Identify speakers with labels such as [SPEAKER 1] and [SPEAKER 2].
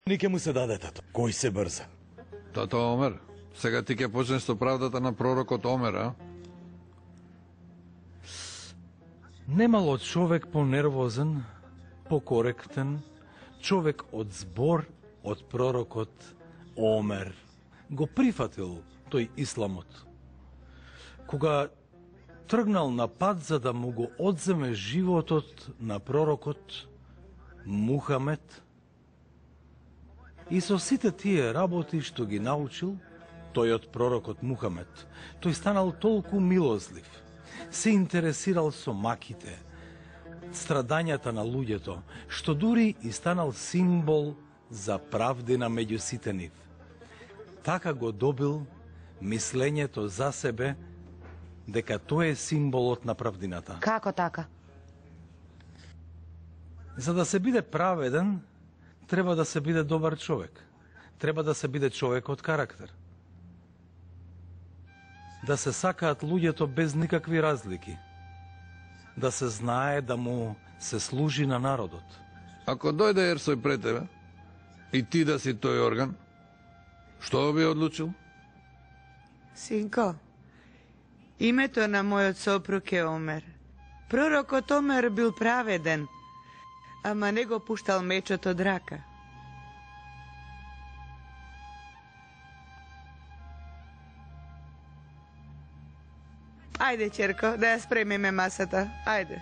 [SPEAKER 1] Нике му се даде тато. Кој се брза?
[SPEAKER 2] Тато Омер, сега ти ќе почнеш со правдата на пророкот Омер, а?
[SPEAKER 3] Немало човек понервозен, покоректен, човек од збор од пророкот Омер го прифатил тој исламот. Кога тргнал на пат за да му го одземе животот на пророкот Мухамед, и со сите тие работи што ги научил, тој од пророкот Мухамед, тој станал толку милозлив, се интересирал со маките, страдањата на луѓето, што дури и станал символ за правдина меѓу сите нив. Така го добил мислењето за себе дека тој е символот на правдината.
[SPEAKER 4] Како така?
[SPEAKER 3] За да се биде праведен, треба да се биде добар човек. Треба да се биде човек од карактер. Да се сакаат луѓето без никакви разлики. Да се знае да му се служи на народот.
[SPEAKER 2] Ако дојде Ерсој пред тебе и ти да си тој орган, што би одлучил?
[SPEAKER 5] Синко, името на мојот сопруг е Омер. Пророкот Омер бил праведен, ама не го пуштал мечот од рака. Ајде, черко, да ја спремиме масата. Ајде.